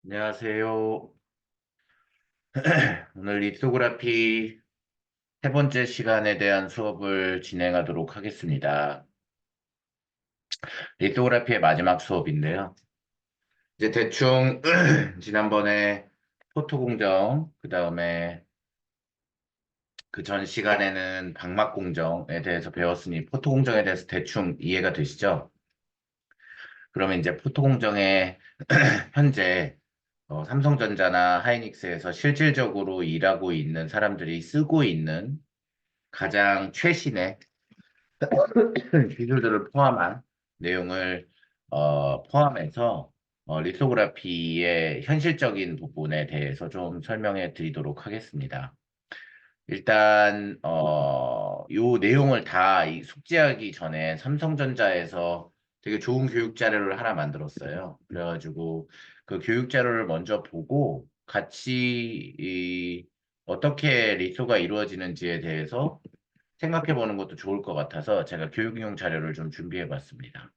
안녕하세요. 오늘 리토그라피 세 번째 시간에 대한 수업을 진행하도록 하겠습니다. 리토그라피의 마지막 수업인데요. 이제 대충 지난번에 포토 공정, 그 다음에 그 전 시간에는 방막 공정에 대해서 배웠으니 포토 공정에 대해서 대충 이해가 되시죠? 그러면 이제 포토 공정에 현재 삼성전자나 하이닉스에서 실질적으로 일하고 있는 사람들이 쓰고 있는 가장 최신의 기술들을 포함한 내용을 포함해서 리소그라피의 현실적인 부분에 대해서 좀 설명해 드리도록 하겠습니다. 일단 요 내용을 다 숙지하기 전에 삼성전자에서 되게 좋은 교육 자료를 하나 만들었어요. 그래가지고 그 교육 자료를 먼저 보고 같이 어떻게 리소가 이루어지는지에 대해서 생각해 보는 것도 좋을 것 같아서 제가 교육용 자료를 좀 준비해 봤습니다.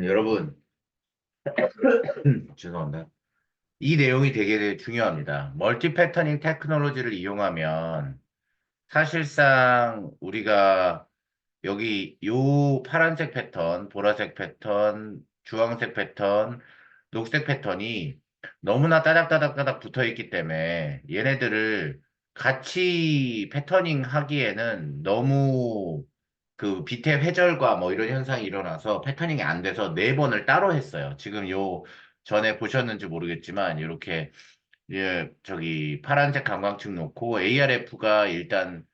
여러분, 죄송합니다. 이 내용이 되게 중요합니다. 멀티 패터닝 테크놀로지를 이용하면 사실상 우리가 여기 요 파란색 패턴, 보라색 패턴, 주황색 패턴, 녹색 패턴이 너무나 따닥따닥따닥 붙어 있기 때문에 얘네들을 같이 패터닝 하기에는 너무 그 빛의 회절과 뭐 이런 현상이 일어나서 패터닝이 안 돼서 네 번을 따로 했어요. 지금 요 전에 보셨는지 모르겠지만 이렇게 예, 저기 파란색 강광축 놓고 ARF가 일단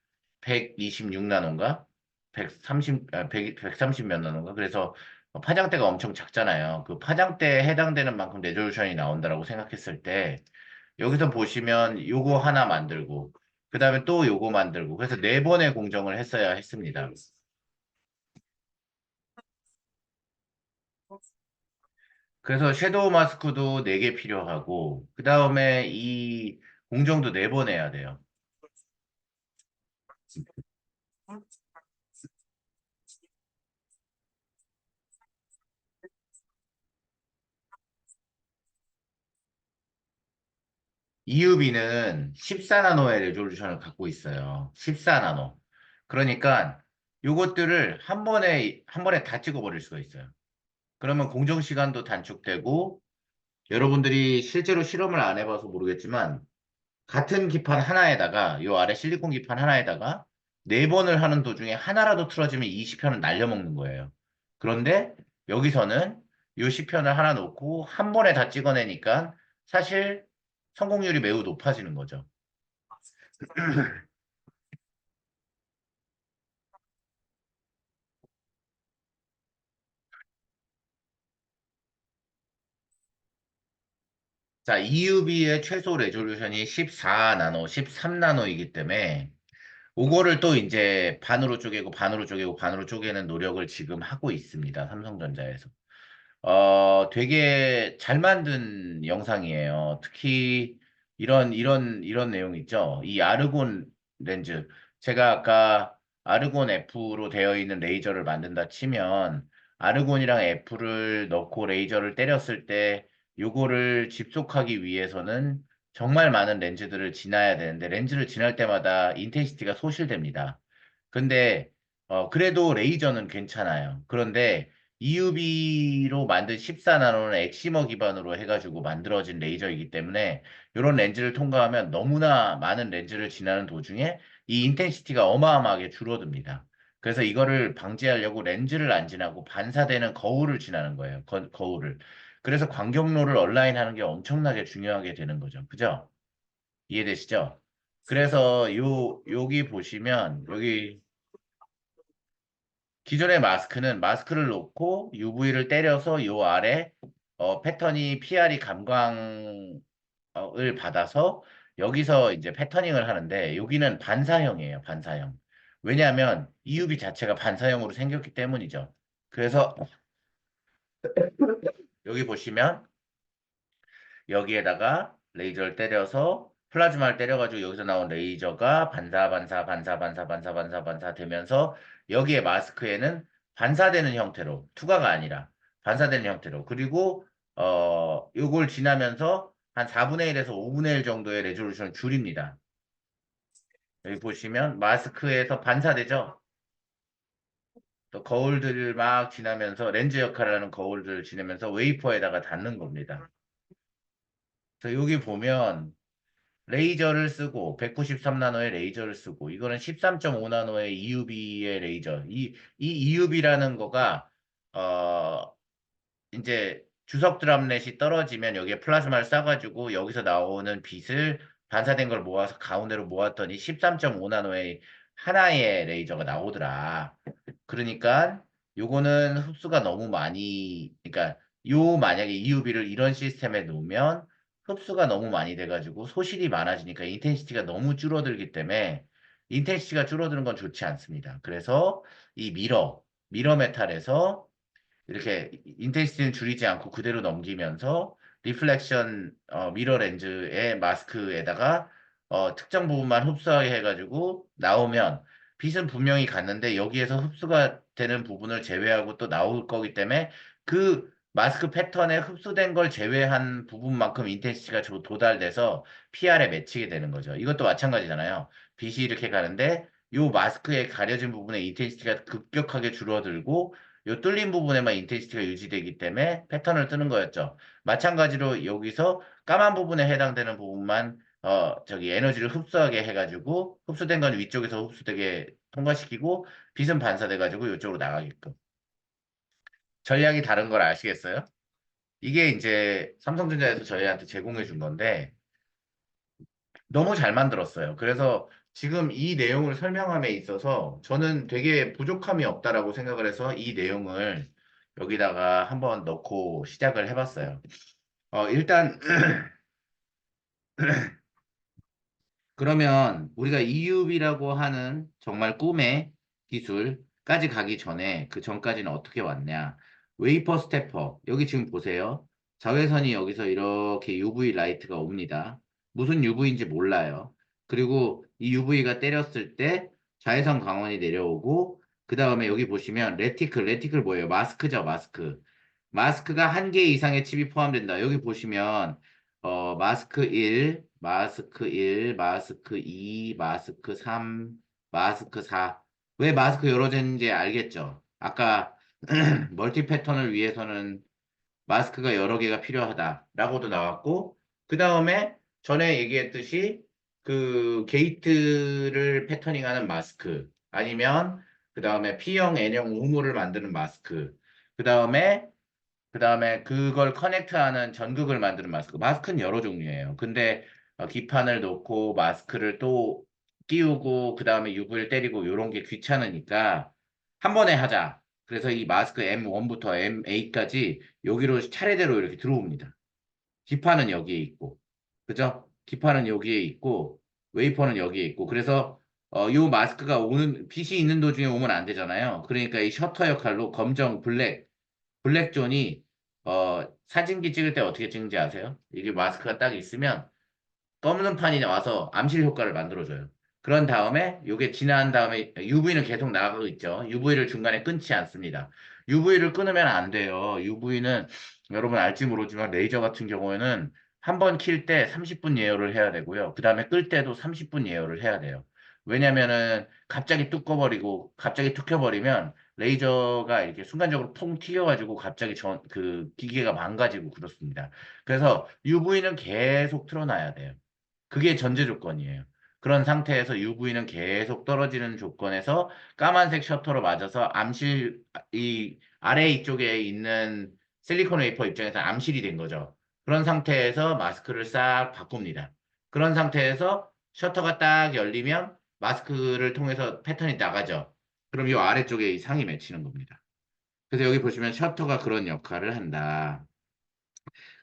126나노인가? 130, 130 몇 나노인가? 그래서 파장대가 엄청 작잖아요. 그 파장대에 해당되는 만큼 레졸루션이 나온다라고 생각했을 때 여기서 보시면 요거 하나 만들고 그 다음에 또 요거 만들고 그래서 네 번의 공정을 했어야 했습니다. 그래서 섀도우 마스크도 4개 필요하고 그 다음에 이 공정도 4번 해야 돼요. EUV는 14나노의 레졸루션을 갖고 있어요. 14나노. 그러니까 요것들을 한 번에 다 찍어버릴 수가 있어요. 그러면 공정 시간도 단축되고 여러분들이 실제로 실험을 안 해봐서 모르겠지만 같은 기판 하나에다가 요 아래 실리콘 기판 하나에다가 네 번을 하는 도중에 하나라도 틀어지면 이 시편은 날려먹는 거예요. 그런데 여기서는 요 시편을 하나 놓고 한 번에 다 찍어내니까 사실 성공률이 매우 높아지는 거죠. 자, EUV의 최소 레졸루션이 14나노, 13나노이기 때문에 그거를 또 이제 반으로 쪼개고 반으로 쪼개고 반으로 쪼개는 노력을 지금 하고 있습니다. 삼성전자에서. 되게 잘 만든 영상이에요. 특히 이런 내용 있죠. 이 아르곤 렌즈. 제가 아까 아르곤 F로 되어 있는 레이저를 만든다 치면 아르곤이랑 F를 넣고 레이저를 때렸을 때 요거를 집속하기 위해서는 정말 많은 렌즈들을 지나야 되는데 렌즈를 지날 때마다 인텐시티가 소실됩니다. 근데 그래도 레이저는 괜찮아요. 그런데 EUV로 만든 14나노는 엑시머 기반으로 해가지고 만들어진 레이저이기 때문에 이런 렌즈를 통과하면 너무나 많은 렌즈를 지나는 도중에 이 인텐시티가 어마어마하게 줄어듭니다. 그래서 이거를 방지하려고 렌즈를 안 지나고 반사되는 거울을 지나는 거예요. 거울을. 그래서 광경로를 얼라인하는 게 엄청나게 중요하게 되는 거죠. 그죠? 이해되시죠? 그래서 여기 보시면 여기 기존의 마스크는 마스크를 놓고 UV를 때려서 요 아래 패턴이 PR이 감광을 받아서 여기서 이제 패터닝을 하는데 여기는 반사형이에요. 반사형. 왜냐하면 EUV 자체가 반사형으로 생겼기 때문이죠. 그래서 여기 보시면 여기에다가 레이저를 때려서 플라즈마를 때려가지고 여기서 나온 레이저가 반사 되면서 여기에 마스크에는 반사되는 형태로 투과가 아니라 반사되는 형태로 그리고 요걸 지나면서 한 4분의 1에서 5분의 1 정도의 레졸루션을 줄입니다. 여기 보시면 마스크에서 반사되죠? 또 거울들을 막 지나면서 렌즈 역할을 하는 거울들을 지나면서 웨이퍼에다가 닿는 겁니다. 그래서 여기 보면 레이저를 쓰고 193나노의 레이저를 쓰고 이거는 13.5나노의 EUV의 레이저. 이 EUV라는 거가 어 이제 주석 드랍렛이 떨어지면 여기에 플라즈마를 쏴가지고 여기서 나오는 빛을 반사된 걸 모아서 가운데로 모았더니 13.5나노의 하나의 레이저가 나오더라. 그러니까 요거는 흡수가 너무 많이, 그러니까 요 만약에 EUV를 이런 시스템에 놓으면 흡수가 너무 많이 돼가지고 소실이 많아지니까 인텐시티가 너무 줄어들기 때문에 인텐시티가 줄어드는 건 좋지 않습니다. 그래서 이 미러 메탈에서 이렇게 인텐시티는 줄이지 않고 그대로 넘기면서 리플렉션 미러 렌즈의 마스크에다가 특정 부분만 흡수하게 해가지고 나오면 빛은 분명히 갔는데 여기에서 흡수가 되는 부분을 제외하고 또 나올 거기 때문에 그 마스크 패턴에 흡수된 걸 제외한 부분만큼 인텐시티가 도달돼서 PR에 맺히게 되는 거죠. 이것도 마찬가지잖아요. 빛이 이렇게 가는데 요 마스크에 가려진 부분의 인텐시티가 급격하게 줄어들고 요 뚫린 부분에만 인텐시티가 유지되기 때문에 패턴을 뜨는 거였죠. 마찬가지로 여기서 까만 부분에 해당되는 부분만 저기 에너지를 흡수하게 해가지고 흡수된 건 위쪽에서 흡수되게 통과시키고 빛은 반사돼가지고 이쪽으로 나가게끔. 전략이 다른 걸 아시겠어요? 이게 이제 삼성전자에서 저희한테 제공해 준 건데 너무 잘 만들었어요. 그래서 지금 이 내용을 설명함에 있어서 저는 되게 부족함이 없다라고 생각을 해서 이 내용을 여기다가 한번 넣고 시작을 해봤어요. 일단 그러면 우리가 EUV라고 하는 정말 꿈의 기술까지 가기 전에 그 전까지는 어떻게 왔냐? 웨이퍼 스태퍼 여기 지금 보세요. 자외선이 여기서 이렇게 UV 라이트가 옵니다. 무슨 UV인지 몰라요. 그리고 이 UV가 때렸을 때 자외선 광원이 내려오고 그 다음에 여기 보시면 레티클 뭐예요? 마스크죠, 마스크. 마스크가 한 개 이상의 칩이 포함된다. 여기 보시면 마스크 1, 마스크 1, 마스크 2, 마스크 3, 마스크 4. 왜 마스크 여러 개인지 알겠죠? 아까 멀티 패턴을 위해서는 마스크가 여러 개가 필요하다라고도 나왔고, 그 다음에 전에 얘기했듯이 그 게이트를 패터닝하는 마스크, 아니면 그 다음에 P형, N형 우무를 만드는 마스크, 그 다음에 그걸 커넥트하는 전극을 만드는 마스크. 마스크는 여러 종류예요. 근데 기판을 놓고 마스크를 또 끼우고 그다음에 UV를 때리고 이런 게 귀찮으니까 한 번에 하자. 그래서 이 마스크 M1부터 M8까지 여기로 차례대로 이렇게 들어옵니다. 기판은 여기에 있고, 그죠? 기판은 여기에 있고, 웨이퍼는 여기에 있고, 그래서 요 마스크가 오는 빛이 있는 도중에 오면 안 되잖아요. 그러니까 이 셔터 역할로 검정 블랙존이 사진기 찍을 때 어떻게 찍는지 아세요? 이게 마스크가 딱 있으면 검은 판이 와서 암실 효과를 만들어줘요. 그런 다음에 이게 지난 다음에 UV는 계속 나가고 있죠. UV를 중간에 끊지 않습니다. UV를 끊으면 안 돼요. UV는 여러분 알지 모르지만 레이저 같은 경우에는 한 번 킬 때 30분 예열을 해야 되고요. 그 다음에 끌 때도 30분 예열을 해야 돼요. 왜냐면은 갑자기 뚝 꺼버리고 갑자기 툭 켜버리면 레이저가 이렇게 순간적으로 퐁 튀겨가지고 갑자기 그 기계가 망가지고 그렇습니다. 그래서 UV는 계속 틀어놔야 돼요. 그게 전제 조건이에요. 그런 상태에서 UV는 계속 떨어지는 조건에서 까만색 셔터로 맞아서 이 아래 이쪽에 있는 실리콘 웨이퍼 입장에서 암실이 된 거죠. 그런 상태에서 마스크를 싹 바꿉니다. 그런 상태에서 셔터가 딱 열리면 마스크를 통해서 패턴이 나가죠. 그럼 이 아래쪽에 이 상이 맺히는 겁니다. 그래서 여기 보시면 셔터가 그런 역할을 한다.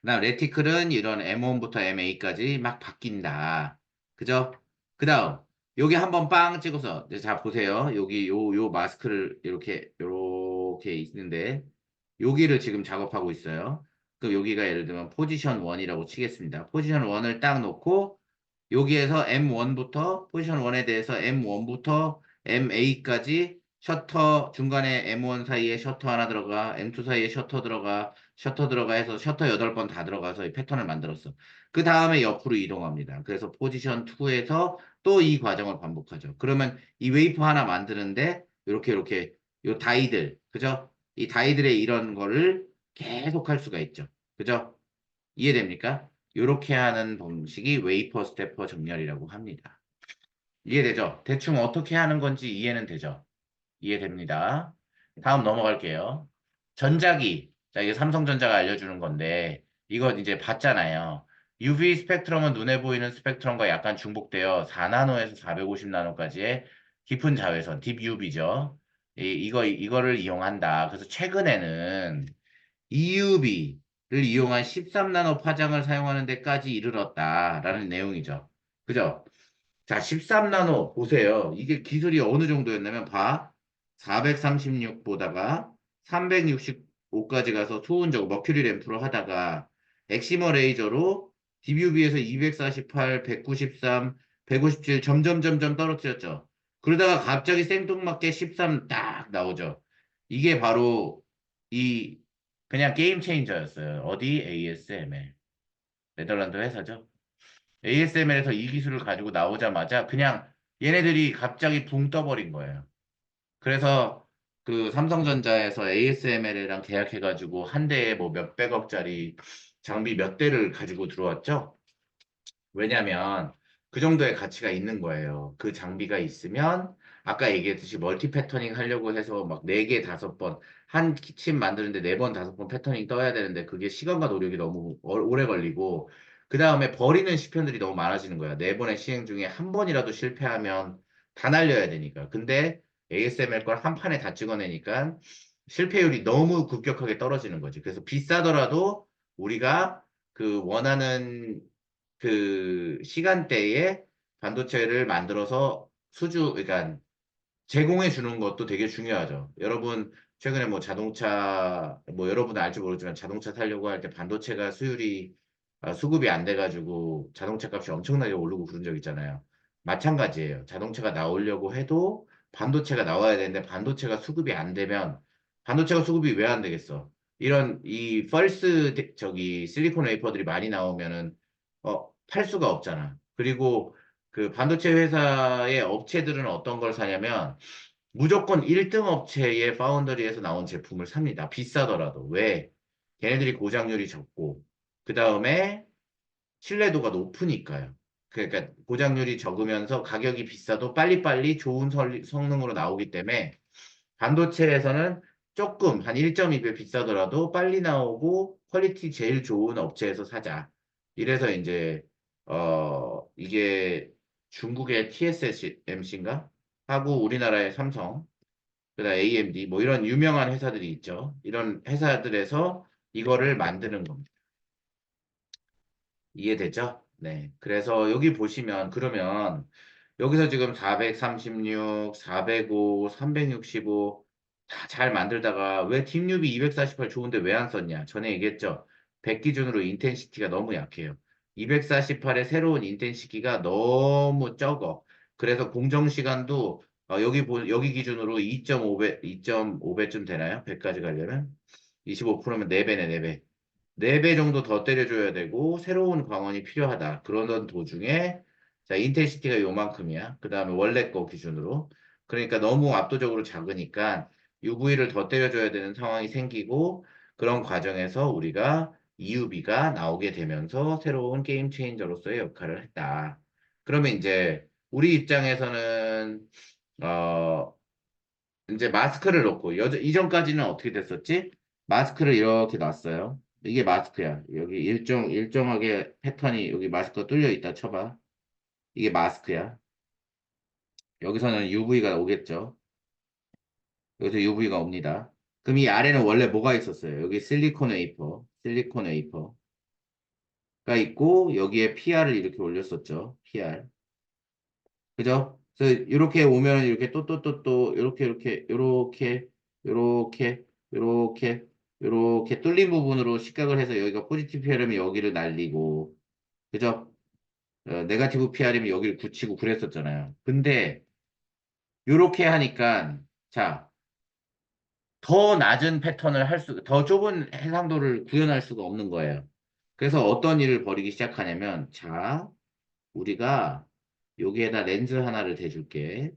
그다음 레티클은 이런 M1부터 M8까지 막 바뀐다. 그죠? 그다음 여기 한번 빵 찍어서 이제 자 보세요. 여기 요 마스크를 이렇게 있는데 여기를 지금 작업하고 있어요. 그럼 여기가 예를 들면 포지션 1이라고 치겠습니다. 포지션 1을 딱 놓고 여기에서 M1부터 포지션 1에 대해서 M1부터 M8까지 셔터 중간에 M1 사이에 셔터 하나 들어가 M2 사이에 셔터 들어가 해서 셔터 8번 다 들어가서 이 패턴을 만들었어. 그 다음에 옆으로 이동합니다. 그래서 포지션 2에서 또 이 과정을 반복하죠. 그러면 이 웨이퍼 하나 만드는데 이렇게 요 다이들 그죠? 이 다이들의 이런 거를 계속 할 수가 있죠. 그죠? 이해됩니까? 이렇게 하는 방식이 웨이퍼 스테퍼 정렬이라고 합니다. 이해되죠? 대충 어떻게 하는 건지 이해는 되죠? 이해됩니다. 다음 넘어갈게요. 전자기. 자, 이게 삼성전자가 알려주는 건데, 이거 이제 봤잖아요. UV 스펙트럼은 눈에 보이는 스펙트럼과 약간 중복되어 4나노에서 450나노까지의 깊은 자외선, 딥 UV죠. 이거를 이용한다. 그래서 최근에는 EUV를 이용한 13나노 파장을 사용하는 데까지 이르렀다라는 내용이죠. 그죠? 자, 13나노 보세요. 이게 기술이 어느 정도였냐면 봐. 436 보다가 365까지 가서 소운적 머큐리 램프로 하다가 엑시머 레이저로 DUV에서 248, 193, 157 점점 떨어뜨렸죠. 그러다가 갑자기 생뚱맞게 13 딱 나오죠. 이게 바로 이 그냥 게임 체인저였어요. 어디? ASML. 네덜란드 회사죠. ASML에서 이 기술을 가지고 나오자마자 그냥 얘네들이 갑자기 붕 떠버린 거예요. 그래서 그 삼성전자에서 ASML이랑 계약해가지고 한 대에 뭐 몇백억짜리 장비 몇 대를 가지고 들어왔죠. 왜냐면 그 정도의 가치가 있는 거예요. 그 장비가 있으면 아까 얘기했듯이 멀티 패터닝 하려고 해서 막 4개, 5번 한 칩 만드는데 4번, 5번 패터닝 떠야 되는데 그게 시간과 노력이 너무 오래 걸리고 그 다음에 버리는 시편들이 너무 많아지는 거야. 4번의 시행 중에 한 번이라도 실패하면 다 날려야 되니까. 근데 ASML 걸 한 판에 다 찍어내니까 실패율이 너무 급격하게 떨어지는 거지. 그래서 비싸더라도 우리가 그 원하는 그 시간대에 반도체를 만들어서 그러니까 제공해 주는 것도 되게 중요하죠. 여러분, 최근에 뭐 자동차, 뭐 여러분은 알지 모르지만 자동차 타려고 할 때 반도체가 수급이 안 돼가지고 자동차 값이 엄청나게 오르고 그런 적 있잖아요. 마찬가지예요. 자동차가 나오려고 해도 반도체가 나와야 되는데 반도체가 수급이 안 되면 반도체가 수급이 왜 안 되겠어? 이런 이 저기 실리콘 웨이퍼들이 많이 나오면은 팔 수가 없잖아. 그리고 그 반도체 회사의 업체들은 어떤 걸 사냐면 무조건 1등 업체의 파운더리에서 나온 제품을 삽니다. 비싸더라도. 왜? 걔네들이 고장률이 적고, 그 다음에 신뢰도가 높으니까요. 그러니까 고장률이 적으면서 가격이 비싸도 빨리빨리 좋은 성능으로 나오기 때문에 반도체에서는 조금 한 1.2배 비싸더라도 빨리 나오고 퀄리티 제일 좋은 업체에서 사자. 이래서 이제 이게 중국의 TSMC인가? 하고 우리나라의 삼성, 그다음 AMD 뭐 이런 유명한 회사들이 있죠. 이런 회사들에서 이거를 만드는 겁니다. 이해되죠? 네. 그래서 여기 보시면 그러면 여기서 지금 436, 405, 365 다 잘 만들다가 왜 딥뉴비 248 좋은데 왜 안 썼냐? 전에 얘기했죠. 100 기준으로 인텐시티가 너무 약해요. 248의 새로운 인텐시티가 너무 적어. 그래서 공정 시간도 여기 기준으로 2.5배, 2.5배쯤 되나요? 100까지 가려면? 25%면 4배네, 4배. 4배 정도 더 때려줘야 되고 새로운 광원이 필요하다. 그러던 도중에 자 인텔시티가 요만큼이야. 그 다음에 원래 거 기준으로. 그러니까 너무 압도적으로 작으니까 UV를 더 때려줘야 되는 상황이 생기고 그런 과정에서 우리가 EUV가 나오게 되면서 새로운 게임 체인저로서의 역할을 했다. 그러면 이제 우리 입장에서는 어 이제 마스크를 넣고 이전까지는 어떻게 됐었지? 마스크를 이렇게 놨어요. 이게 마스크야. 여기 일정하게 패턴이 여기 마스크가 뚫려 있다 쳐봐. 이게 마스크야. 여기서는 UV가 오겠죠. 여기서 UV가 옵니다. 그럼 이 아래는 원래 뭐가 있었어요? 여기 실리콘 웨이퍼가 있고 여기에 PR을 이렇게 올렸었죠. PR. 그죠? 그래서 이렇게 오면 이렇게 또 이렇게 뚫린 부분으로 시각을 해서 여기가 포지티브 PR이면 여기를 날리고 그죠? 네가티브 PR이면 여기를 굳히고 그랬었잖아요. 근데 이렇게 하니까 자, 더 낮은 패턴을 더 좁은 해상도를 구현할 수가 없는 거예요. 그래서 어떤 일을 벌이기 시작하냐면 자, 우리가 여기에다 렌즈 하나를 대줄게.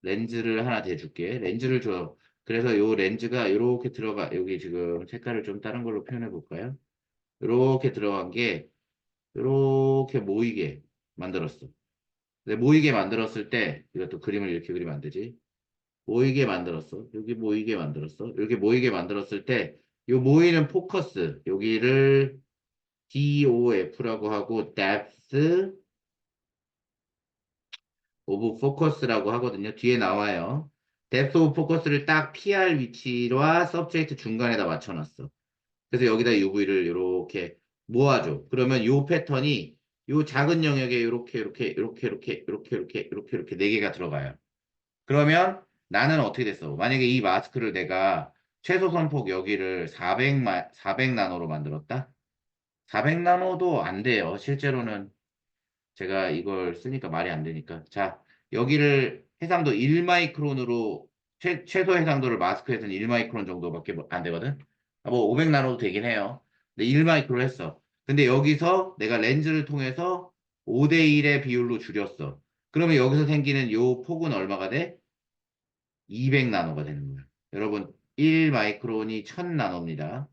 렌즈를 하나 대줄게. 렌즈를 줘. 그래서 요 렌즈가 이렇게 들어가, 여기 지금 색깔을 좀 다른 걸로 표현해 볼까요? 이렇게 들어간 게 이렇게 모이게 만들었어. 근데 모이게 만들었을 때 이것도 그림을 이렇게 그리면 안 되지. 모이게 만들었어. 여기 모이게 만들었어. 이렇게 모이게 만들었을 때 요 모이는 포커스 여기를 DOF라고 하고 depth of focus라고 하거든요. 뒤에 나와요. depth of focus를 딱 PR 위치와 subject 중간에다 맞춰놨어. 그래서 여기다 UV를 이렇게 모아줘. 그러면 요 패턴이 요 작은 영역에 이렇게 네 개가 들어가요. 그러면 나는 어떻게 됐어? 만약에 이 마스크를 내가 최소 선폭 여기를 400 나노로 만들었다? 400 나노도 안 돼요. 실제로는 제가 이걸 쓰니까 말이 안 되니까. 자, 여기를 해상도 1마이크론으로 최소 해상도를 마스크에서는 1마이크론 정도밖에 안 되거든. 뭐 500 나노도 되긴 해요. 근데 1마이크론 했어. 근데 여기서 내가 렌즈를 통해서 5대 1의 비율로 줄였어. 그러면 여기서 생기는 요 폭은 얼마가 돼? 200 나노가 되는 거야. 여러분, 1 마이크론이 1000 나노입니다.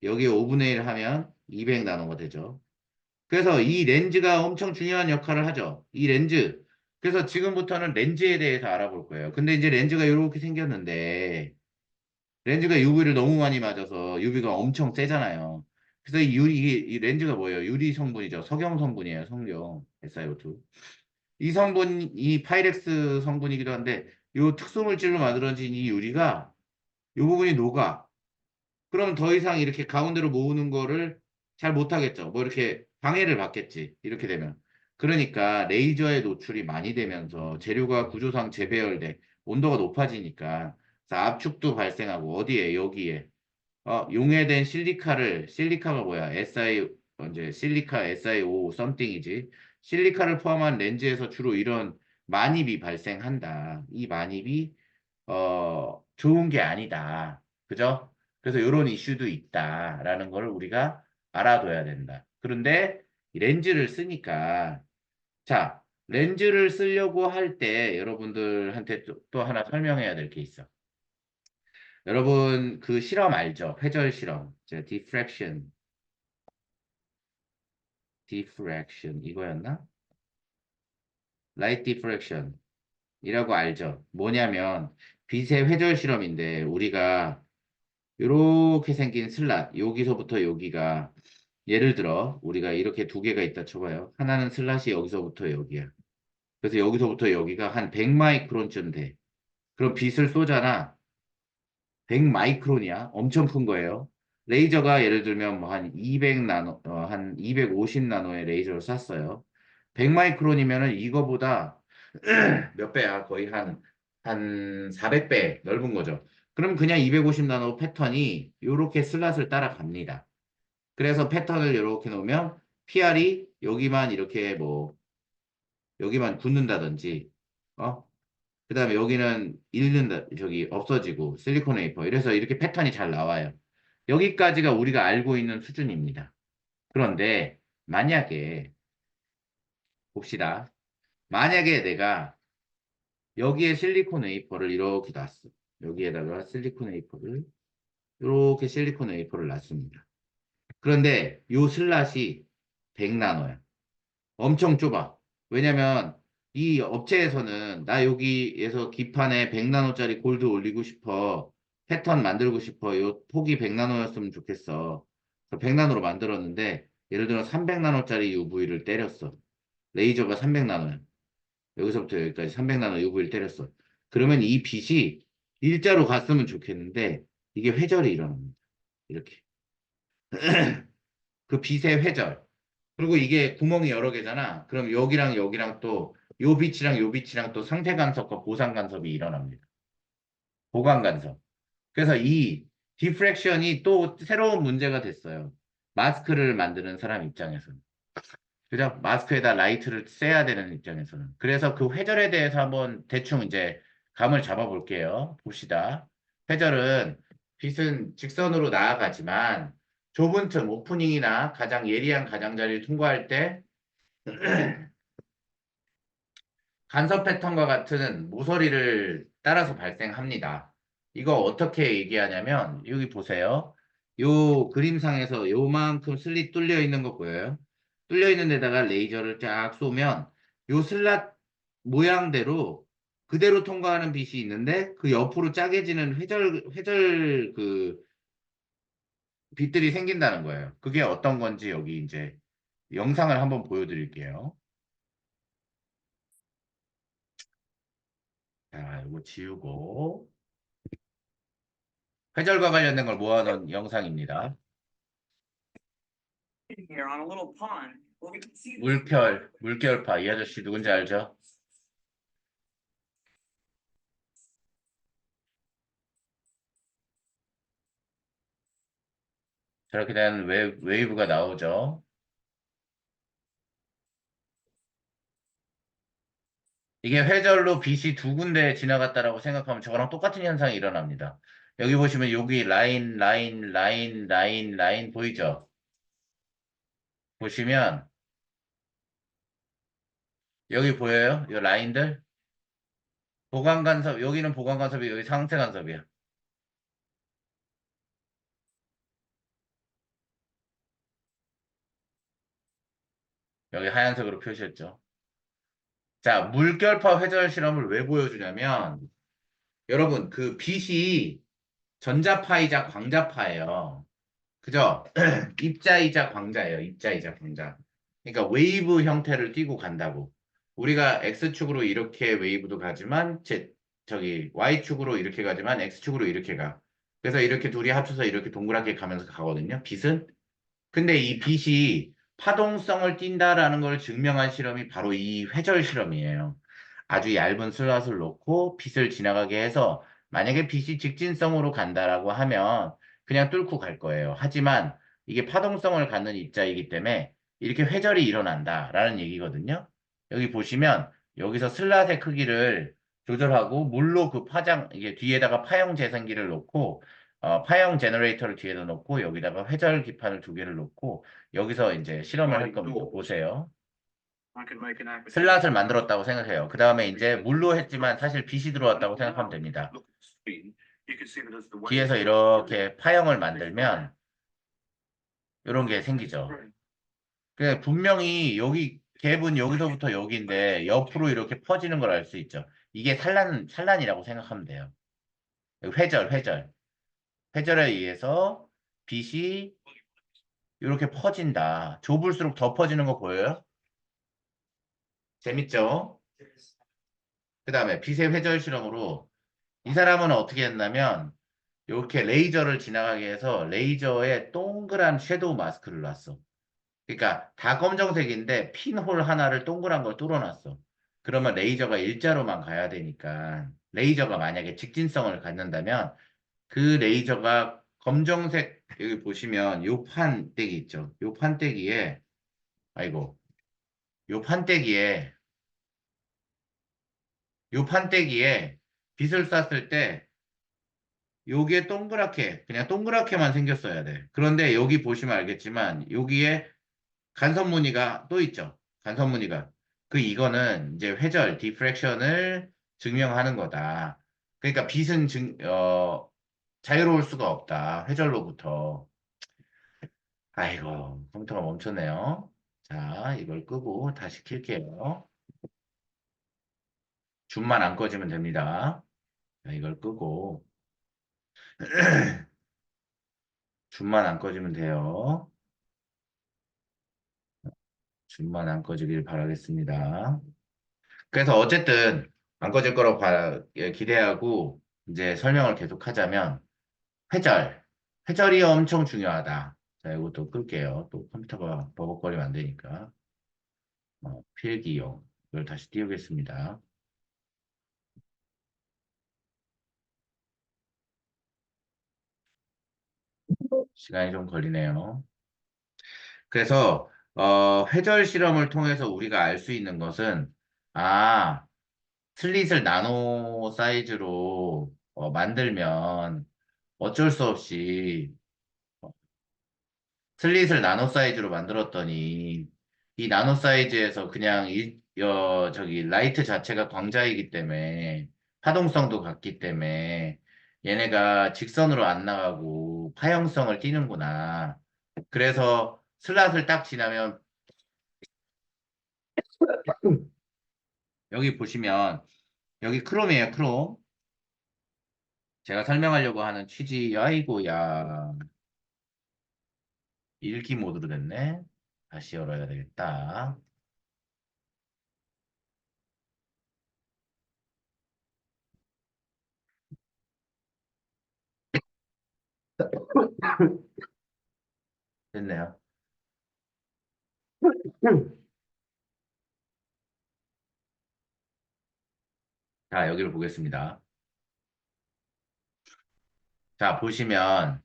여기 5분의 1 하면 200 나노가 되죠. 그래서 이 렌즈가 엄청 중요한 역할을 하죠. 이 렌즈. 그래서 지금부터는 렌즈에 대해서 알아볼 거예요. 근데 이제 렌즈가 이렇게 생겼는데, 렌즈가 UV를 너무 많이 맞아서 UV가 엄청 세잖아요. 그래서 이 렌즈가 뭐예요? 유리 성분이죠. 석영 성분이에요. 석영. SiO2. 이 성분이 파이렉스 성분이기도 한데, 이 특수물질로 만들어진 이 유리가 이 부분이 녹아. 그럼 더 이상 이렇게 가운데로 모으는 거를 잘 못하겠죠. 뭐 이렇게 방해를 받겠지. 이렇게 되면. 그러니까 레이저의 노출이 많이 되면서 재료가 구조상 재배열돼. 온도가 높아지니까. 그래서 압축도 발생하고 어디에? 여기에. 용해된 실리카가 뭐야? 이제 실리카 SiO something이지. 실리카를 포함한 렌즈에서 주로 이런 만입이 발생한다. 이 만입이 좋은 게 아니다. 그죠? 그래서 이런 이슈도 있다라는 걸 우리가 알아둬야 된다. 그런데 이 렌즈를 쓰니까, 자, 렌즈를 쓰려고 할 때 여러분들한테 또 하나 설명해야 될 게 있어. 여러분 그 실험 알죠? 회절 실험. diffraction 이거였나? light diffraction 이라고 알죠? 뭐냐면 빛의 회절 실험인데 우리가 이렇게 생긴 슬랏, 여기서부터 여기가, 예를 들어, 우리가 이렇게 두 개가 있다 쳐봐요. 하나는 슬롯이 여기서부터 여기야. 그래서 여기서부터 여기가 한 100 마이크론쯤 돼. 그럼 빛을 쏘잖아. 100 마이크론이야. 엄청 큰 거예요. 레이저가 예를 들면 뭐 한 200 나노, 한 250 나노의 레이저를 쐈어요. 100 마이크론이면은 이거보다 몇 배야? 거의 한 400배 넓은 거죠. 그럼 그냥 250 나노 패턴이 이렇게 슬롯을 따라갑니다. 그래서 패턴을 이렇게 놓으면 PR이 여기만 이렇게 뭐 여기만 굳는다든지 그다음에 여기는 잃는다 저기 없어지고 실리콘 웨이퍼 이래서 이렇게 패턴이 잘 나와요. 여기까지가 우리가 알고 있는 수준입니다. 그런데 만약에 봅시다. 만약에 내가 여기에 실리콘 웨이퍼를 이렇게 놨어. 여기에다가 실리콘 웨이퍼를 이렇게 실리콘 웨이퍼를 놨습니다. 그런데 요 슬롯이 100나노야. 엄청 좁아. 왜냐면 이 업체에서는 나 여기에서 기판에 100나노짜리 골드 올리고 싶어. 패턴 만들고 싶어. 요 폭이 100나노였으면 좋겠어. 100나노로 만들었는데 예를 들어 300나노짜리 UV를 때렸어. 레이저가 300나노야. 여기서부터 여기까지 300나노 UV를 때렸어. 그러면 이 빛이 일자로 갔으면 좋겠는데 이게 회절이 일어납니다. 이렇게. 그 빛의 회절. 그리고 이게 구멍이 여러 개잖아. 그럼 여기랑 여기랑 또 요 빛이랑 요 빛이랑 또 상쇄 간섭과 보상 간섭이 일어납니다. 보강 간섭. 그래서 이 디프렉션이 또 새로운 문제가 됐어요. 마스크를 만드는 사람 입장에서는. 그죠? 마스크에다 라이트를 쐬야 되는 입장에서는. 그래서 그 회절에 대해서 한번 대충 이제 감을 잡아볼게요. 봅시다. 회절은 빛은 직선으로 나아가지만 좁은 틈, 오프닝이나 가장 예리한 가장자리를 통과할 때 간섭 패턴과 같은 모서리를 따라서 발생합니다. 이거 어떻게 얘기하냐면 여기 보세요. 요 그림상에서 요만큼 슬릿 뚫려 있는 거 보여요? 뚫려 있는 데다가 레이저를 쫙 쏘면 요 슬롯 모양대로 그대로 통과하는 빛이 있는데 그 옆으로 짜개지는 회절 그 빛들이 생긴다는 거예요. 그게 어떤 건지 여기 이제 영상을 한번 보여드릴게요. 자, 이거 지우고 회절과 관련된 걸 모아놓은 영상입니다. 물결파 이 아저씨 누군지 알죠? 저렇게 된 웨이브가 나오죠. 이게 회절로 빛이 두 군데 지나갔다라고 생각하면 저거랑 똑같은 현상이 일어납니다. 여기 보시면 여기 라인 보이죠? 보시면 여기 보여요? 이 라인들? 보강간섭, 여기는 보강간섭이 여기 상쇄간섭이야. 여기 하얀색으로 표시했죠. 자, 물결파 회절 실험을 왜 보여주냐면 여러분 그 빛이 전자파이자 광자파예요. 그죠? 입자이자 광자예요. 입자이자 광자. 그러니까 웨이브 형태를 띠고 간다고. 우리가 X축으로 이렇게 웨이브도 가지만 저기 Y축으로 이렇게 가지만 X축으로 이렇게 가. 그래서 이렇게 둘이 합쳐서 이렇게 동그랗게 가면서 가거든요. 빛은. 근데 이 빛이 파동성을 띈다라는 걸 증명한 실험이 바로 이 회절 실험이에요. 아주 얇은 슬롯을 놓고 빛을 지나가게 해서 만약에 빛이 직진성으로 간다라고 하면 그냥 뚫고 갈 거예요. 하지만 이게 파동성을 갖는 입자이기 때문에 이렇게 회절이 일어난다라는 얘기거든요. 여기 보시면 여기서 슬롯의 크기를 조절하고 물로 그 이게 뒤에다가 파형 재생기를 놓고 파형 제너레이터를 뒤에다 놓고 여기다가 회절 기판을 두 개를 놓고 여기서 이제 실험을 할 겁니다. 보세요. 슬롯을 만들었다고 생각해요. 그 다음에 이제 물로 했지만 사실 빛이 들어왔다고 생각하면 됩니다. 뒤에서 이렇게 파형을 만들면 이런 게 생기죠. 분명히 여기 갭은 여기서부터 여기인데 옆으로 이렇게 퍼지는 걸 알 수 있죠. 이게 산란이라고 생각하면 돼요. 회절. 회절에 의해서 빛이 이렇게 퍼진다. 좁을수록 더 퍼지는 거 보여요? 재밌죠? 그 다음에 빛의 회절 실험으로 이 사람은 어떻게 했냐면 이렇게 레이저를 지나가게 해서 레이저에 동그란 섀도우 마스크를 놨어. 그러니까 다 검정색인데 핀홀 하나를 동그란 걸 뚫어놨어. 그러면 레이저가 일자로만 가야 되니까 레이저가 만약에 직진성을 갖는다면 그 레이저가 검정색 여기 보시면 요 판때기 있죠. 요 판때기에 아이고 요 판때기에 요 판때기에 빛을 쐈을 때 요게 동그랗게 그냥 동그랗게만 생겼어야 돼. 그런데 여기 보시면 알겠지만 여기에 간섭무늬가 또 있죠. 간섭무늬가. 이거는 이제 회절, 디프렉션을 증명하는 거다. 그러니까 빛은 자유로울 수가 없다. 회절로부터. 아이고, 컴퓨터가 멈췄네요. 자, 이걸 끄고 다시 킬게요. 줌만 안 꺼지면 됩니다. 자, 이걸 끄고 줌만 안 꺼지면 돼요. 줌만 안 꺼지길 바라겠습니다. 그래서 어쨌든 안 꺼질 거라고 기대하고 이제 설명을 계속 하자면 회절. 회절이 엄청 중요하다. 자, 이것도 끌게요. 또 컴퓨터가 버벅거리면 안 되니까. 필기용. 이걸 다시 띄우겠습니다. 시간이 좀 걸리네요. 그래서 회절 실험을 통해서 우리가 알 수 있는 것은 아, 슬릿을 나노 사이즈로 만들면 어쩔 수 없이 슬릿을 나노 사이즈로 만들었더니 이 나노 사이즈에서 그냥 저기 라이트 자체가 광자이기 때문에 파동성도 같기 때문에 얘네가 직선으로 안 나가고 파형성을 띠는구나. 그래서 슬롯을 딱 지나면 여기 보시면 여기 크롬이에요, 크롬. 제가 설명하려고 하는 취지, 아이고야. 읽기 모드로 됐네. 다시 열어야 되겠다. 됐네요. 자, 여기를 보겠습니다. 자, 보시면,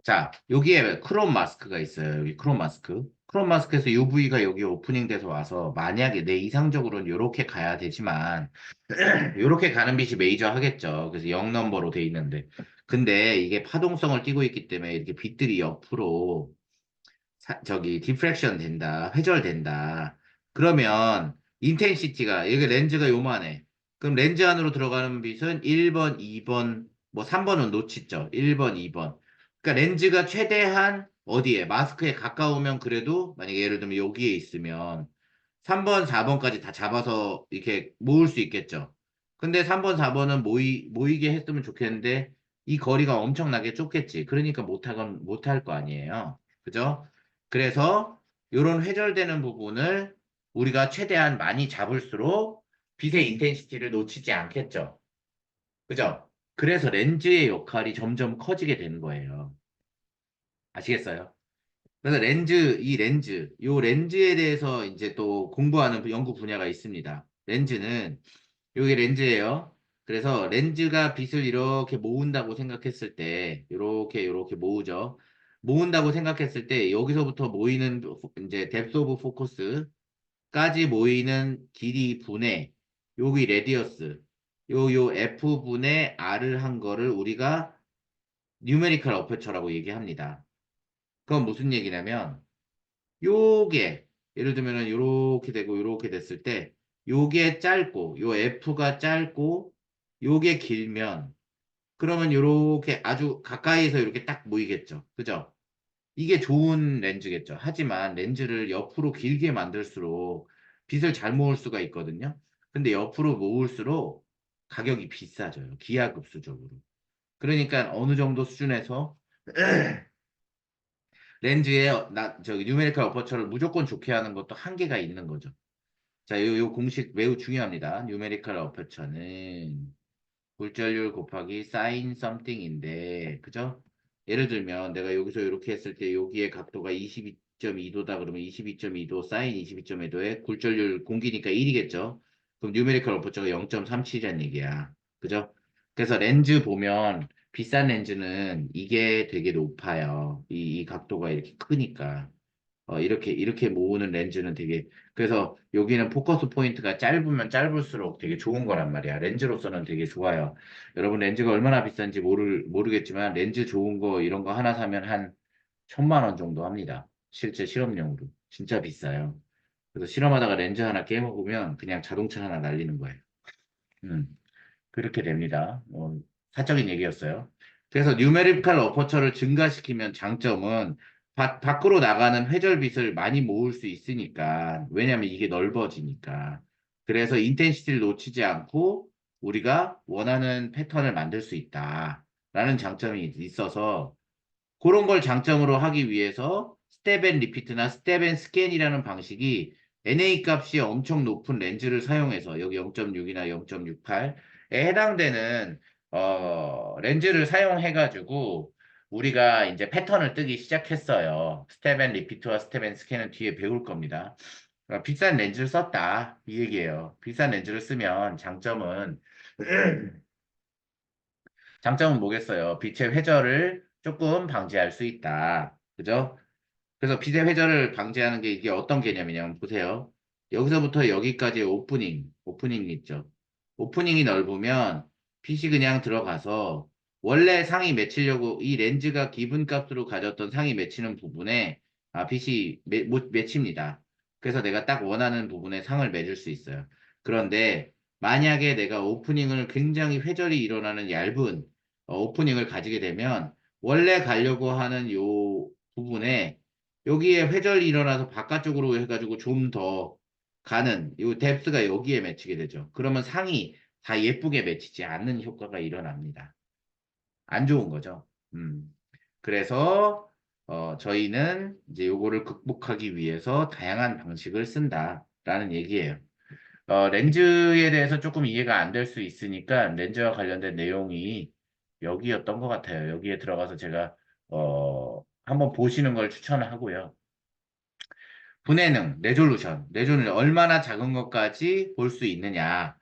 자, 여기에 크롬 마스크가 있어요. 여기 크롬 마스크. 크롬 마스크에서 UV가 여기 오프닝 돼서 와서, 만약에 내 이상적으로는 이렇게 가야 되지만, 이렇게 가는 빛이 메이저 하겠죠. 그래서 0 넘버로 돼 있는데. 근데 이게 파동성을 띠고 있기 때문에 이렇게 빛들이 옆으로 저기 디프렉션 된다, 회절된다. 그러면 인텐시티가 여기 렌즈가 요만해. 그럼 렌즈 안으로 들어가는 빛은 1번, 2번, 뭐 3번은 놓치죠. 1번, 2번. 그러니까 렌즈가 최대한 어디에 마스크에 가까우면 그래도 만약에 예를 들면 여기에 있으면 3번, 4번까지 다 잡아서 이렇게 모을 수 있겠죠. 근데 3번, 4번은 모이게 했으면 좋겠는데 이 거리가 엄청나게 좁겠지. 그러니까 못할 거 아니에요. 그죠? 그래서 이런 회절되는 부분을 우리가 최대한 많이 잡을수록 빛의 인텐시티를 놓치지 않겠죠. 그죠? 그래서 렌즈의 역할이 점점 커지게 되는 거예요. 아시겠어요? 그래서 요 렌즈에 대해서 이제 또 공부하는 연구 분야가 있습니다. 렌즈는, 요게 렌즈예요. 그래서 렌즈가 빛을 이렇게 모은다고 생각했을 때, 이렇게 모으죠. 모은다고 생각했을 때, 여기서부터 모이는, 이제 뎁스 오브 포커스까지 모이는 길이 분의, 여기 레디어스, 요 F분의 R을 한 거를 우리가 뉴메리컬 어퍼처라고 얘기합니다. 그건 무슨 얘기냐면, 요게 예를 들면은 요렇게 되고 요렇게 됐을 때 요게 짧고 요 F가 짧고 요게 길면 그러면 요렇게 아주 가까이서 이렇게 딱 모이겠죠. 그죠? 이게 좋은 렌즈겠죠. 하지만 렌즈를 옆으로 길게 만들수록 빛을 잘 모을 수가 있거든요. 근데 옆으로 모을수록 가격이 비싸져요. 기하급수적으로. 그러니까 어느 정도 수준에서 렌즈에 저기 뉴메리컬 어퍼처를 무조건 좋게 하는 것도 한계가 있는 거죠. 자, 요 공식 매우 중요합니다. 뉴메리컬 어퍼처는 굴절률 곱하기 sin something인데, 그죠? 예를 들면 내가 여기서 이렇게 했을 때 여기에 각도가 22.2도다 그러면 22.2도 sin 22.2도에 굴절률 공기니까 1이겠죠? 그럼 뉴메리컬 어퍼처가 0.37이라는 얘기야. 그죠? 그래서 렌즈 보면 비싼 렌즈는 이게 되게 높아요. 이 각도가 이렇게 크니까. 이렇게 모으는 렌즈는 되게, 그래서 여기는 포커스 포인트가 짧으면 짧을수록 되게 좋은 거란 말이야. 렌즈로서는 되게 좋아요. 여러분 렌즈가 얼마나 비싼지 모르겠지만 렌즈 좋은 거 이런 거 하나 사면 한 1,000만 원 정도 합니다. 실제 실험용으로. 진짜 비싸요. 그래서 실험하다가 렌즈 하나 깨먹으면 그냥 자동차 하나 날리는 거예요. 음. 그렇게 됩니다. 사적인 얘기였어요. 그래서 뉴메리컬 어퍼처를 증가시키면 장점은 밖으로 나가는 회절빛을 많이 모을 수 있으니까, 왜냐하면 이게 넓어지니까. 그래서 인텐시티를 놓치지 않고 우리가 원하는 패턴을 만들 수 있다라는 장점이 있어서 그런 걸 장점으로 하기 위해서 스텝 앤 리피트나 스텝 앤 스캔이라는 방식이 NA 값이 엄청 높은 렌즈를 사용해서 여기 0.6이나 0.68에 해당되는 렌즈를 사용해 가지고 우리가 이제 패턴을 뜨기 시작했어요. 스텝 앤 리피트와 스텝 앤 스캔은 뒤에 배울 겁니다. 비싼 렌즈를 썼다 이 얘기예요. 비싼 렌즈를 쓰면 장점은 뭐겠어요? 빛의 회절을 조금 방지할 수 있다. 그죠? 그래서 빛의 회전을 방지하는 게 이게 어떤 개념이냐면 보세요. 여기서부터 여기까지 오프닝 있죠. 오프닝이 넓으면 빛이 그냥 들어가서 원래 상이 맺히려고 이 렌즈가 기본값으로 가졌던 상이 맺히는 부분에 빛이 못 맺힙니다. 그래서 내가 딱 원하는 부분에 상을 맺을 수 있어요. 그런데 만약에 내가 오프닝을 굉장히 회절이 일어나는 얇은 오프닝을 가지게 되면 원래 가려고 하는 요 부분에 여기에 회전이 일어나서 바깥쪽으로 해가지고 좀 더 가는 요 뎁스가 여기에 맺히게 되죠. 그러면 상이 다 예쁘게 맺히지 않는 효과가 일어납니다. 안 좋은 거죠. 그래서 저희는 이제 요거를 극복하기 위해서 다양한 방식을 쓴다라는 얘기예요. 렌즈에 대해서 조금 이해가 안 될 수 있으니까 렌즈와 관련된 내용이 여기였던 것 같아요. 여기에 들어가서 제가 한번 보시는 걸 추천하고요. 분해능, 레졸루션 얼마나 작은 것까지 볼 수 있느냐.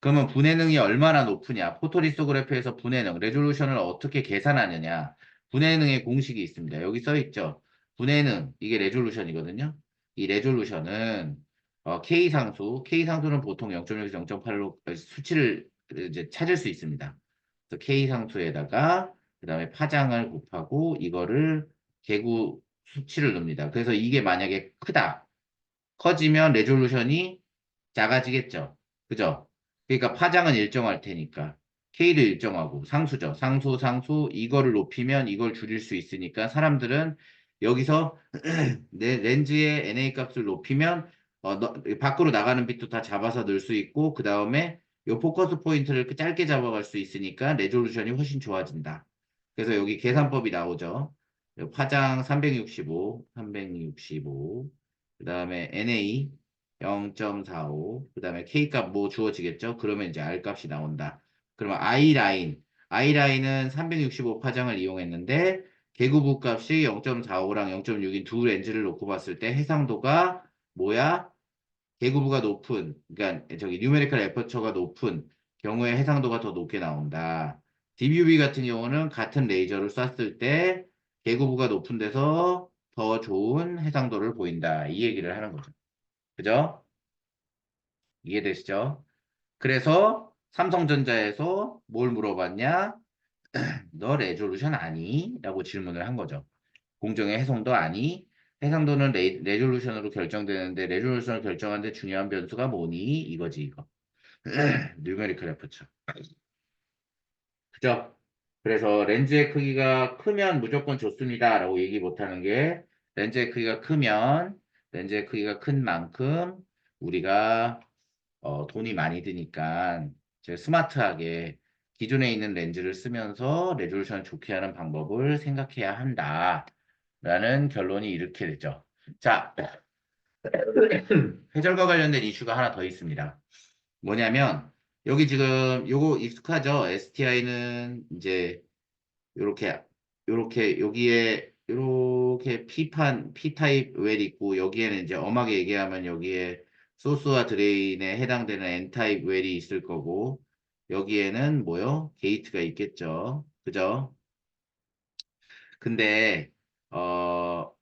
그러면 분해능이 얼마나 높으냐. 포토리소그래피에서 분해능, 레졸루션을 어떻게 계산하느냐. 분해능의 공식이 있습니다. 여기 써 있죠. 분해능, 이게 레졸루션이거든요. 이 레졸루션은 K상수는 보통 0.6에서 0.8로 수치를 이제 찾을 수 있습니다. 그래서 K상수에다가 그다음에 파장을 곱하고 이거를 개구 수치를 넣습니다. 그래서 이게 만약에 크다. 커지면 레졸루션이 작아지겠죠. 그죠? 그러니까 파장은 일정할 테니까. K도 일정하고 상수죠. 상수 이거를 높이면 이걸 줄일 수 있으니까 사람들은 여기서 내 렌즈의 NA 값을 높이면 밖으로 나가는 빛도 다 잡아서 넣을 수 있고 그 다음에 요 포커스 포인트를 짧게 잡아갈 수 있으니까 레졸루션이 훨씬 좋아진다. 그래서 여기 계산법이 나오죠. 파장 365, 그 다음에 NA 0.45, 그 다음에 K값 뭐 주어지겠죠? 그러면 이제 R값이 나온다. 그러면 I라인은 365 파장을 이용했는데, 개구부 값이 0.45랑 0.6인 두 렌즈를 놓고 봤을 때 해상도가 뭐야? 개구부가 높은, 그러니까 저기 뉴메리컬 에퍼처가 높은 경우에 해상도가 더 높게 나온다. DUV 같은 경우는 같은 레이저를 쐈을 때 개구부가 높은 데서 더 좋은 해상도를 보인다. 이 얘기를 하는 거죠. 그죠? 이해되시죠? 그래서 삼성전자에서 뭘 물어봤냐? 너 레졸루션 아니? 라고 질문을 한 거죠. 공정의 해상도 아니? 해상도는 레졸루션으로 결정되는데 레졸루션을 결정하는데 중요한 변수가 뭐니? 이거지 이거. 뉴메리컬 애퍼처. 그죠? 그래서 렌즈의 크기가 크면 무조건 좋습니다. 라고 얘기 못하는 게 렌즈의 크기가 크면 렌즈의 크기가 큰 만큼 우리가 돈이 많이 드니까 이제 스마트하게 기존에 있는 렌즈를 쓰면서 레졸루션을 좋게 하는 방법을 생각해야 한다. 라는 결론이 이렇게 되죠. 자, 해결과 관련된 이슈가 하나 더 있습니다. 뭐냐면 여기 지금 요거 익숙하죠? STI는 이제 요렇게 여기에 요렇게 P타입 웰 있고 여기에는 이제 엄하게 얘기하면 여기에 소스와 드레인에 해당되는 N타입 웰이 있을 거고 여기에는 뭐요? 게이트가 있겠죠. 그죠? 근데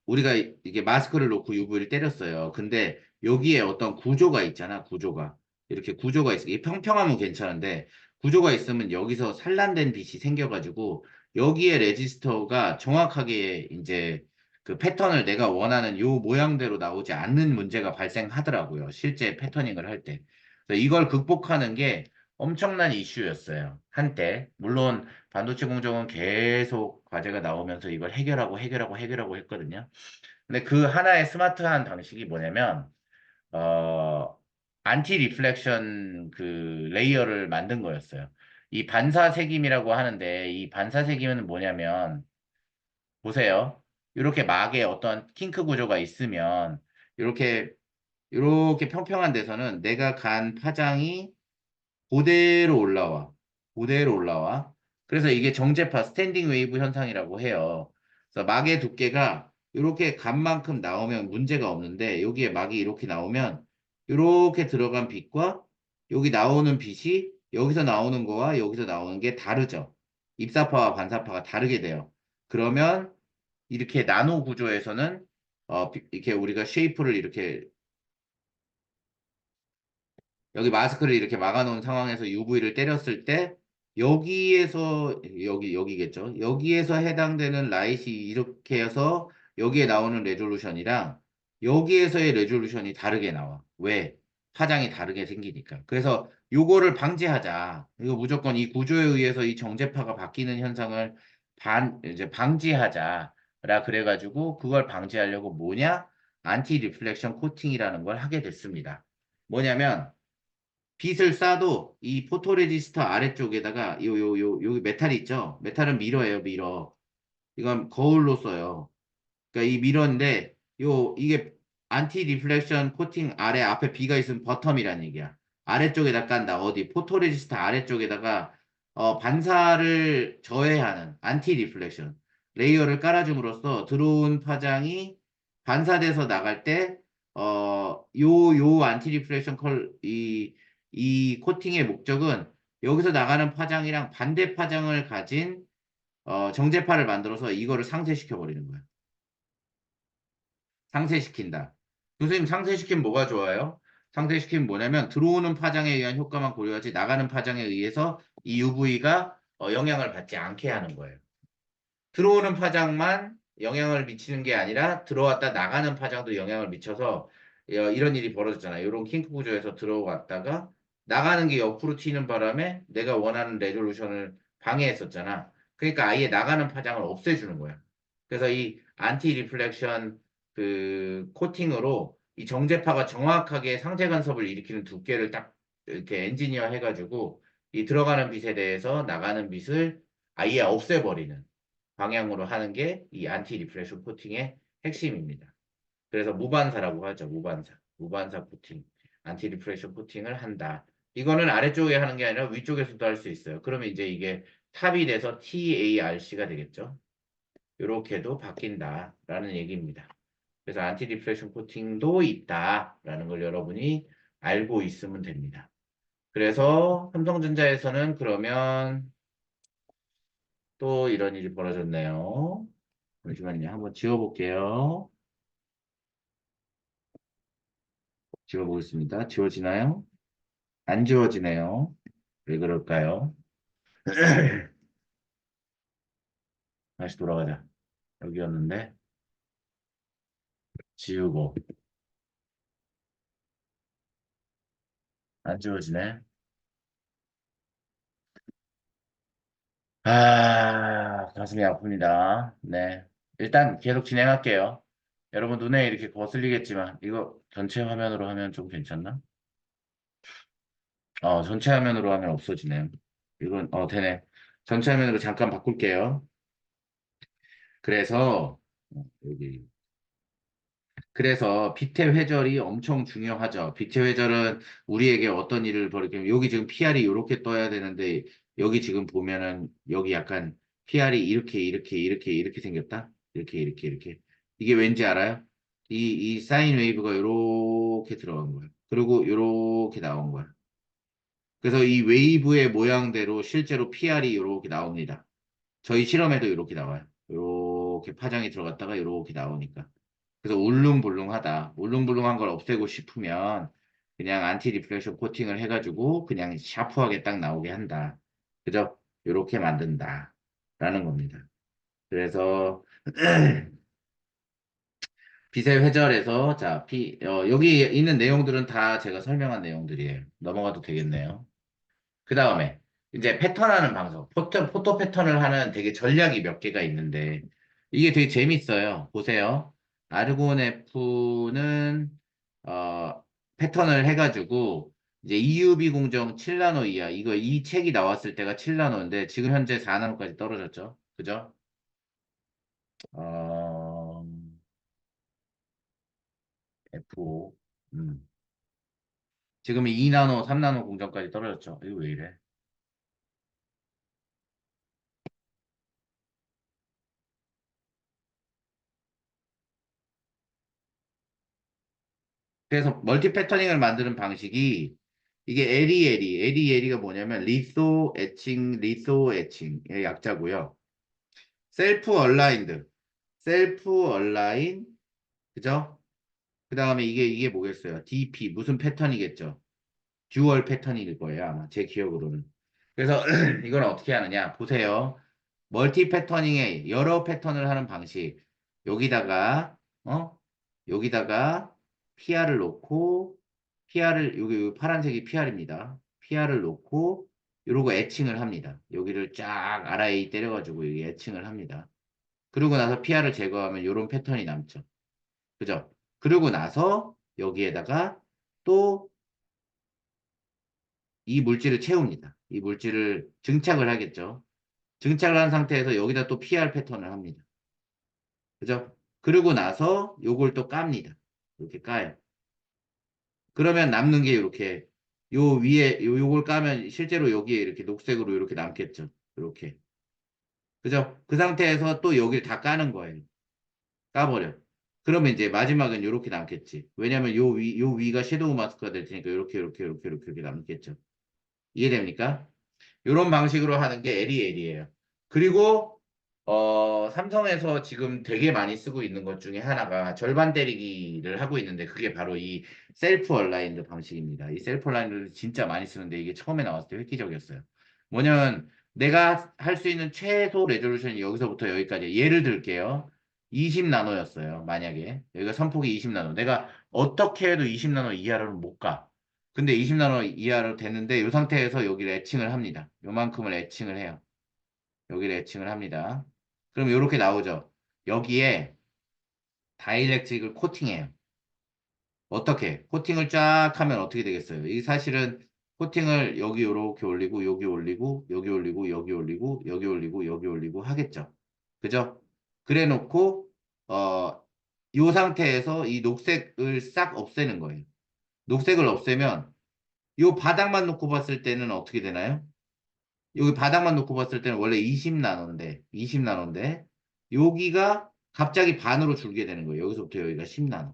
우리가 이게 마스크를 놓고 UV를 때렸어요. 근데 여기에 어떤 구조가 있잖아. 구조가 이렇게 구조가 있어. 이게 평평하면 괜찮은데 구조가 있으면 여기서 산란된 빛이 생겨가지고 여기에 레지스터가 정확하게 이제 그 패턴을 내가 원하는 요 모양대로 나오지 않는 문제가 발생하더라고요. 실제 패터닝을 할 때. 그래서 이걸 극복하는 게 엄청난 이슈였어요. 한때. 물론 반도체 공정은 계속 과제가 나오면서 이걸 해결하고 했거든요. 근데 그 하나의 스마트한 방식이 뭐냐면, 어, 안티 리플렉션 그 레이어를 만든 거였어요. 이 반사색임이라고 하는데, 이 반사색임은 뭐냐면, 보세요. 이렇게 막에 어떤 킹크 구조가 있으면, 이렇게, 이렇게 평평한 데서는 내가 간 파장이 그대로 올라와. 그대로 올라와. 그래서 이게 정제파, 스탠딩 웨이브 현상이라고 해요. 그래서 막의 두께가 이렇게 간 만큼 나오면 문제가 없는데 여기에 막이 이렇게 나오면 이렇게 들어간 빛과 여기 나오는 빛이 여기서 나오는 거와 여기서 나오는 게 다르죠. 입사파와 반사파가 다르게 돼요. 그러면 이렇게 나노 구조에서는 이렇게 우리가 쉐이프를 이렇게 여기 마스크를 이렇게 막아놓은 상황에서 UV를 때렸을 때 여기에서 여기겠죠. 여기에서 해당되는 라이트이 이렇게 해서 여기에 나오는 레졸루션이랑 여기에서의 레졸루션이 다르게 나와. 왜? 파장이 다르게 생기니까. 그래서 요거를 방지하자. 이거 무조건 이 구조에 의해서 이 정제파가 바뀌는 현상을 이제 방지하자. 라 그래가지고 그걸 방지하려고 뭐냐? 안티 리플렉션 코팅이라는 걸 하게 됐습니다. 뭐냐면 빛을 쏴도 이 포토레지스터 아래쪽에다가 여기 메탈이 있죠? 메탈은 미러예요, 미러. 이건 거울로 써요. 그러니까 이 미러인데 이게 안티 리플렉션 코팅 아래 앞에 B가 있으면 버텀이란 얘기야. 아래쪽에다 깐다. 어디 포토레지스트 아래쪽에다가 반사를 저해하는 안티 리플렉션 레이어를 깔아줌으로써 들어온 파장이 반사돼서 나갈 때 요 안티 리플렉션 이 코팅의 목적은 여기서 나가는 파장이랑 반대 파장을 가진 정제파를 만들어서 이거를 상쇄시켜 버리는 거야. 상쇄시킨다. 교수님 상쇄시키면 뭐가 좋아요? 상쇄시키면 뭐냐면 들어오는 파장에 의한 효과만 고려하지 나가는 파장에 의해서 이 UV가 영향을 받지 않게 하는 거예요. 들어오는 파장만 영향을 미치는 게 아니라 들어왔다 나가는 파장도 영향을 미쳐서 이런 일이 벌어졌잖아요. 이런 킹크 구조에서 들어왔다가 나가는 게 옆으로 튀는 바람에 내가 원하는 레졸루션을 방해했었잖아. 그러니까 아예 나가는 파장을 없애주는 거야. 그래서 이 안티 리플렉션 그 코팅으로 이 정제파가 정확하게 상쇄 간섭을 일으키는 두께를 딱 이렇게 엔지니어 해가지고 이 들어가는 빛에 대해서 나가는 빛을 아예 없애버리는 방향으로 하는 게 이 안티 리프레션 코팅의 핵심입니다. 그래서 무반사라고 하죠. 무반사. 무반사 코팅. 안티 리프레션 코팅을 한다. 이거는 아래쪽에 하는 게 아니라 위쪽에서도 할 수 있어요. 그러면 이제 이게 탑이 돼서 TARC가 되겠죠. 이렇게도 바뀐다라는 얘기입니다. 그래서 안티 리프레션 코팅도 있다라는 걸 여러분이 알고 있으면 됩니다. 그래서 삼성전자에서는 그러면 또 이런 일이 벌어졌네요. 잠시만요. 한번 지워볼게요. 지워보겠습니다. 지워지나요? 안 지워지네요. 왜 그럴까요? 다시 돌아가자. 여기였는데, 지우고, 안 지워지네. 가슴이 아픕니다. 네. 일단 계속 진행할게요. 여러분 눈에 이렇게 거슬리겠지만, 이거 전체 화면으로 하면 좀 괜찮나? 전체 화면으로 하면 없어지네요. 이건, 되네. 전체 화면으로 잠깐 바꿀게요. 그래서, 여기. 그래서 빛의 회절이 엄청 중요하죠. 빛의 회절은 우리에게 어떤 일을 벌이냐면 여기 지금 PR이 이렇게 떠야 되는데 여기 지금 보면은 여기 약간 PR이 이렇게 생겼다. 이렇게. 이게 왠지 알아요? 이 사인 웨이브가 이렇게 들어간 거예요. 그리고 이렇게 나온 거야. 그래서 이 웨이브의 모양대로 실제로 PR이 이렇게 나옵니다. 저희 실험에도 이렇게 나와요. 이렇게 파장이 들어갔다가 이렇게 나오니까. 그래서 울릉불릉하다. 울릉불릉한 걸 없애고 싶으면 그냥 안티 리플렉션 코팅을 해가지고 그냥 샤프하게 딱 나오게 한다. 그죠? 이렇게 만든다. 라는 겁니다. 그래서 빛의 회절에서 자, 여기 있는 내용들은 다 제가 설명한 내용들이에요. 넘어가도 되겠네요. 그 다음에 이제 패턴하는 방송, 포토 패턴을 하는 되게 전략이 몇 개가 있는데 이게 되게 재밌어요. 보세요. 아르곤 F는 패턴을 해가지고 이제 EUV 공정 7나노 이하 이거 이 책이 나왔을 때가 7나노인데 지금 현재 4나노까지 떨어졌죠. 그죠? 어, F5 지금 2나노, 3나노 공정까지 떨어졌죠. 이거 왜 이래? 그래서 멀티 패터닝을 만드는 방식이 이게 에리에리가 뭐냐면 리소 애칭의 약자고요. 셀프 얼라인드, 셀프 얼라인, 그죠? 그 다음에 이게 뭐겠어요? DP 무슨 패턴이겠죠? 듀얼 패턴일 거예요 아마 제 기억으로는. 그래서 이건 어떻게 하느냐? 보세요. 멀티 패터닝에 여러 패턴을 하는 방식. 여기다가 어? 여기다가 PR을 놓고 여기 파란색이 PR입니다. PR을 놓고 이러고 애칭을 합니다. 여기를 쫙 RIA 때려가지고 여기 애칭을 합니다. 그러고 나서 PR을 제거하면 이런 패턴이 남죠. 그죠? 그러고 나서 여기에다가 또 이 물질을 채웁니다. 이 물질을 증착을 하겠죠. 증착을 한 상태에서 여기다 또 PR 패턴을 합니다. 그죠? 그러고 나서 요걸 또 깝니다. 이렇게 까요. 그러면 남는 게 이렇게 요 위에 요걸 까면 실제로 여기에 이렇게 녹색으로 이렇게 남겠죠. 이렇게. 그죠? 그 상태에서 또 여기를 다 까는 거예요. 까버려. 그러면 이제 마지막은 이렇게 남겠지. 왜냐면 요 위가 섀도우 마스크가 될 테니까 이렇게 남겠죠. 이해됩니까? 이런 방식으로 하는 게 에리에리예요. 그리고 삼성에서 지금 되게 많이 쓰고 있는 것 중에 하나가 절반 때리기를 하고 있는데 그게 바로 이 셀프 얼라인드 방식입니다. 이 셀프 얼라인드를 진짜 많이 쓰는데 이게 처음에 나왔을 때 획기적이었어요. 뭐냐면 내가 할 수 있는 최소 레졸루션이 여기서부터 여기까지 예를 들게요. 20 나노였어요. 만약에 여기가 선폭이 20 나노. 내가 어떻게 해도 20 나노 이하로는 못 가. 근데 20나노 이하로 됐는데 이 상태에서 여기를 애칭을 합니다. 요만큼을 애칭을 해요. 여기를 애칭을 합니다. 그럼 이렇게 나오죠. 여기에 다이렉트릭을 코팅해요. 어떻게? 코팅을 쫙 하면 어떻게 되겠어요? 이 사실은 코팅을 여기 이렇게 올리고 여기 올리고 여기 올리고 여기 올리고 여기 올리고 여기 올리고 하겠죠. 그죠? 그래 놓고 이 상태에서 이 녹색을 싹 없애는 거예요. 녹색을 없애면 이 바닥만 놓고 봤을 때는 어떻게 되나요? 여기 바닥만 놓고 봤을 때는 원래 20나노인데 여기가 갑자기 반으로 줄게 되는 거예요. 여기서부터 여기가 10나노.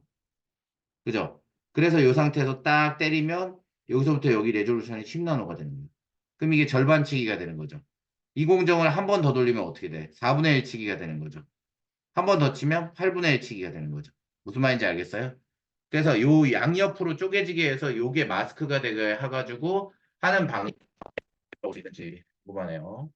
그죠? 그래서 이 상태에서 딱 때리면 여기서부터 여기 레졸루션이 10나노가 되는 거예요. 그럼 이게 절반치기가 되는 거죠. 이 공정을 한 번 더 돌리면 어떻게 돼? 4분의 1 치기가 되는 거죠. 한 번 더 치면 8분의 1 치기가 되는 거죠. 무슨 말인지 알겠어요? 그래서 요 양옆으로 쪼개지게 해서 요게 마스크가 되게 해가지고 하는 방식이 어디든지 궁금하네요.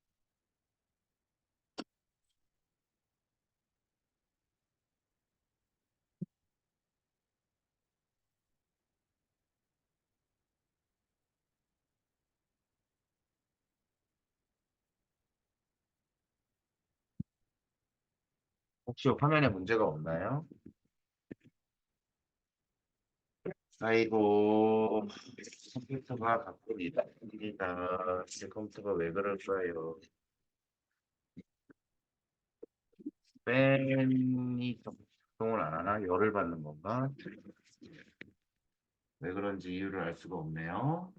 혹시 화면에 문제가 없나요? 아이고, 컴퓨터가 가끔 이상합니다. 제 컴퓨터가 왜 그럴까요? 팬이 작동을 안 하나? 열을 받는 건가? 왜 그런지 이유를 알 수가 없네요.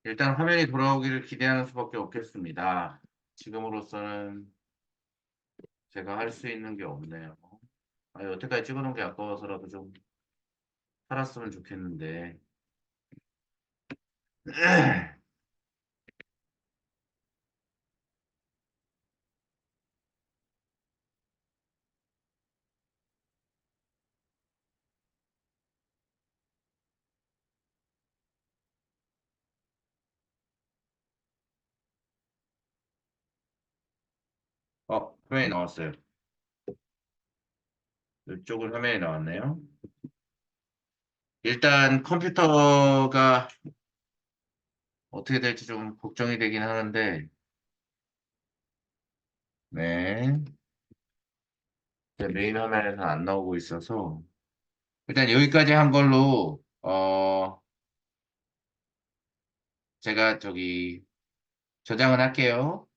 일단 화면이 돌아오기를 기대하는 수밖에 없겠습니다. 지금으로서는 제가 할 수 있는 게 없네요. 아, 여태까지 찍어놓은 게 아까워서라도 좀 살았으면 좋겠는데. 화면이 나왔어요. 이쪽은 화면이 나왔네요. 일단 컴퓨터가 어떻게 될지 좀 걱정이 되긴 하는데, 네. 제 메인 화면에서는 안 나오고 있어서, 일단 여기까지 한 걸로, 제가 저기 저장을 할게요.